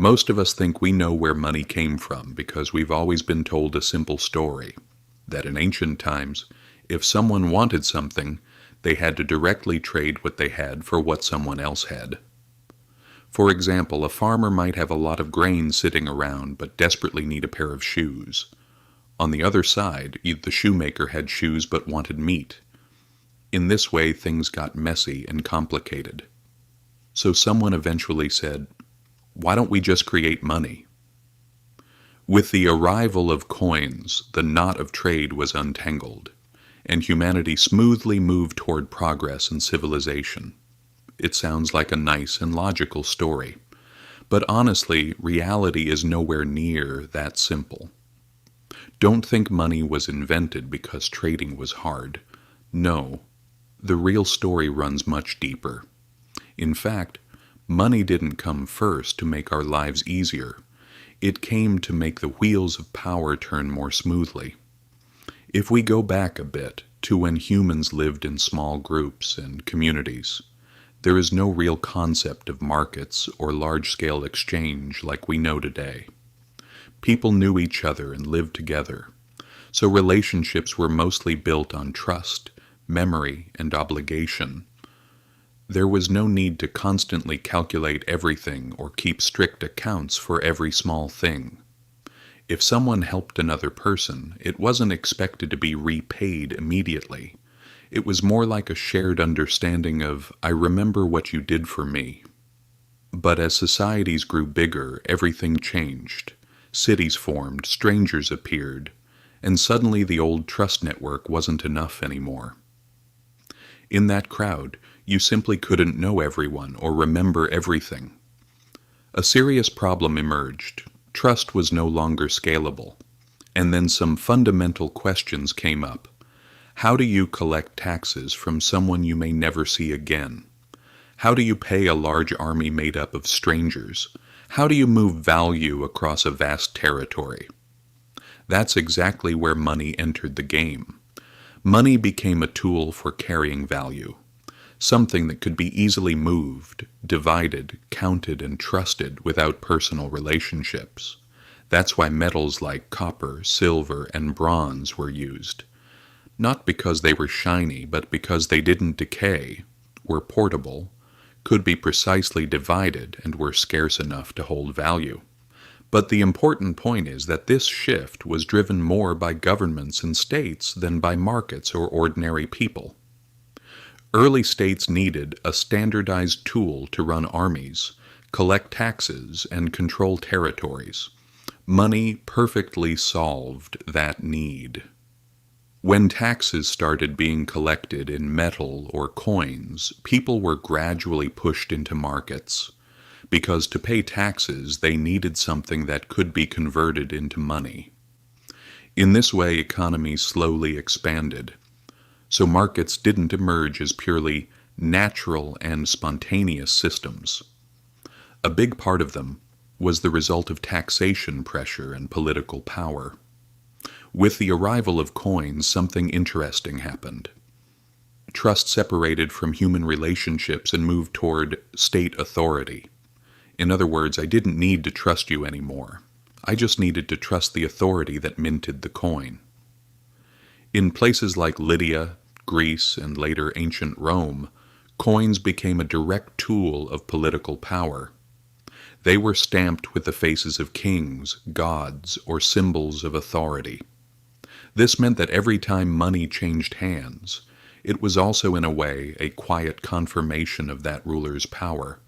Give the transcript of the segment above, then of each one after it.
Most of us think we know where money came from because we've always been told a simple story, that in ancient times, if someone wanted something, they had to directly trade what they had for what someone else had. For example, a farmer might have a lot of grain sitting around but desperately need a pair of shoes. On the other side, the shoemaker had shoes but wanted meat. In this way, things got messy and complicated. So someone eventually said, "Why don't we just create money?" With the arrival of coins, the knot of trade was untangled, and humanity smoothly moved toward progress and civilization. It sounds like a nice and logical story, but honestly, reality is nowhere near that simple. Don't think money was invented because trading was hard. No, the real story runs much deeper. In fact, money didn't come first to make our lives easier. It came to make the wheels of power turn more smoothly. If we go back a bit to when humans lived in small groups and communities, there is no real concept of markets or large-scale exchange like we know today. People knew each other and lived together, so relationships were mostly built on trust, memory, and obligation. There was no need to constantly calculate everything or keep strict accounts for every small thing. If someone helped another person, it wasn't expected to be repaid immediately. It was more like a shared understanding of, "I remember what you did for me." But as societies grew bigger, everything changed. Cities formed, strangers appeared, and suddenly the old trust network wasn't enough anymore. In that crowd, you simply couldn't know everyone or remember everything. A serious problem emerged. Trust was no longer scalable. And then some fundamental questions came up. How do you collect taxes from someone you may never see again? How do you pay a large army made up of strangers? How do you move value across a vast territory? That's exactly where money entered the game. Money became a tool for carrying value, something that could be easily moved, divided, counted, and trusted without personal relationships. That's why metals like copper, silver, and bronze were used. Not because they were shiny, but because they didn't decay, were portable, could be precisely divided, and were scarce enough to hold value. But the important point is that this shift was driven more by governments and states than by markets or ordinary people. Early states needed a standardized tool to run armies, collect taxes, and control territories. Money perfectly solved that need. When taxes started being collected in metal or coins, people were gradually pushed into markets, because to pay taxes they needed something that could be converted into money. In this way, economies slowly expanded, so markets didn't emerge as purely natural and spontaneous systems. A big part of them was the result of taxation pressure and political power. With the arrival of coins, something interesting happened. Trust separated from human relationships and moved toward state authority. In other words, I didn't need to trust you anymore. I just needed to trust the authority that minted the coin. In places like Lydia, Greece, and later ancient Rome, coins became a direct tool of political power. They were stamped with the faces of kings, gods, or symbols of authority. This meant that every time money changed hands, it was also in a way a quiet confirmation of that ruler's power.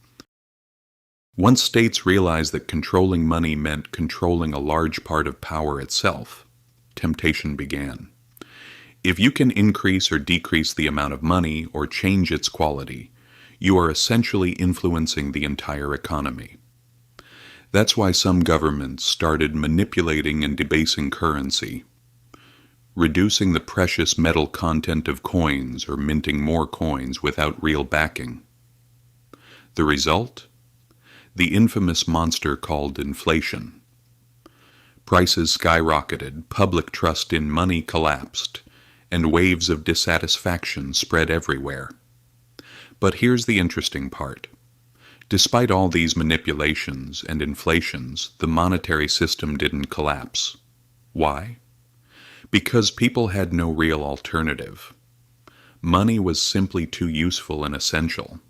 Once states realized that controlling money meant controlling a large part of power itself, temptation began. If you can increase or decrease the amount of money or change its quality, you are essentially influencing the entire economy. That's why some governments started manipulating and debasing currency, reducing the precious metal content of coins or minting more coins without real backing. The result? The infamous monster called inflation. Prices skyrocketed, public trust in money collapsed, and waves of dissatisfaction spread everywhere. But here's the interesting part. Despite all these manipulations and inflations, the monetary system didn't collapse. Why? Because people had no real alternative. Money was simply too useful and essential.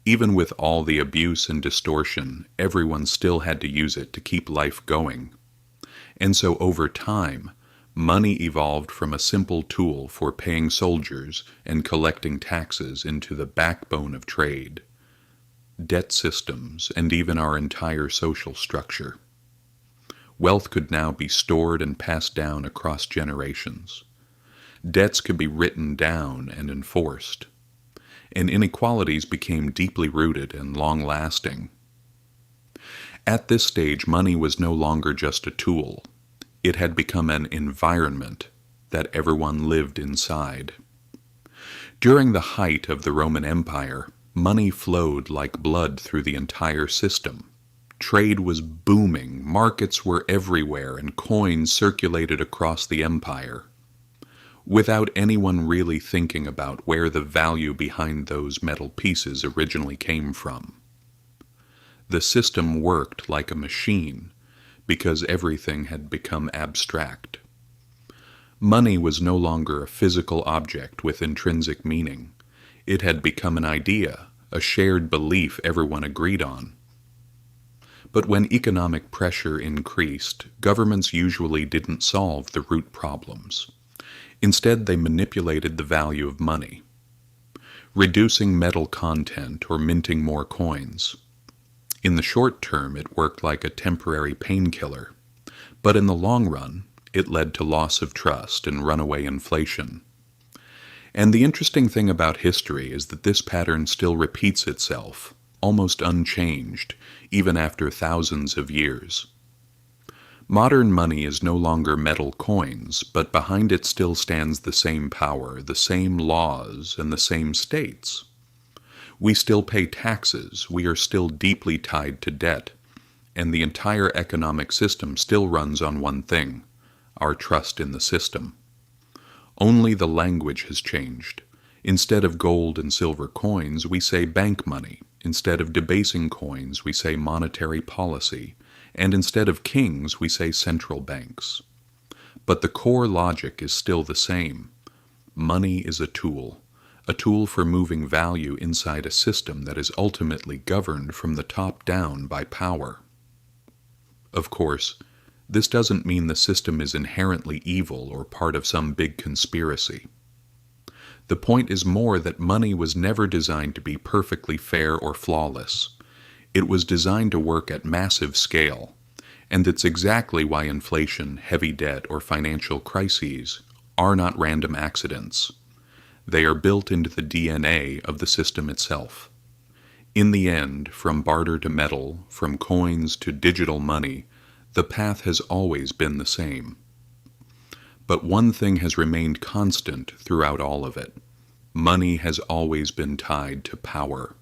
Even with all the abuse and distortion, everyone still had to use it to keep life going. And so over time, money evolved from a simple tool for paying soldiers and collecting taxes into the backbone of trade, debt systems, and even our entire social structure. Wealth could now be stored and passed down across generations. Debts could be written down and enforced, and inequalities became deeply rooted and long-lasting. At this stage, money was no longer just a tool. It had become an environment that everyone lived inside. During the height of the Roman Empire, money flowed like blood through the entire system. Trade was booming, markets were everywhere, and coins circulated across the empire, without anyone really thinking about where the value behind those metal pieces originally came from. The system worked like a machine because everything had become abstract. Money was no longer a physical object with intrinsic meaning. It had become an idea, a shared belief everyone agreed on. But when economic pressure increased, governments usually didn't solve the root problems. Instead, they manipulated the value of money, reducing metal content or minting more coins. In the short term, it worked like a temporary painkiller, but in the long run, it led to loss of trust and runaway inflation. And the interesting thing about history is that this pattern still repeats itself, almost unchanged, even after thousands of years. Modern money is no longer metal coins, but behind it still stands the same power, the same laws, and the same states. We still pay taxes, we are still deeply tied to debt, and the entire economic system still runs on one thing: our trust in the system. Only the language has changed. Instead of gold and silver coins, we say bank money. Instead of debasing coins, we say monetary policy. And instead of kings, we say central banks. But the core logic is still the same. Money is a tool for moving value inside a system that is ultimately governed from the top down by power. Of course, this doesn't mean the system is inherently evil or part of some big conspiracy. The point is more that money was never designed to be perfectly fair or flawless. It was designed to work at massive scale, and it's exactly why inflation, heavy debt, or financial crises are not random accidents. They are built into the DNA of the system itself. In the end, from barter to metal, from coins to digital money, the path has always been the same. But one thing has remained constant throughout all of it. Money has always been tied to power.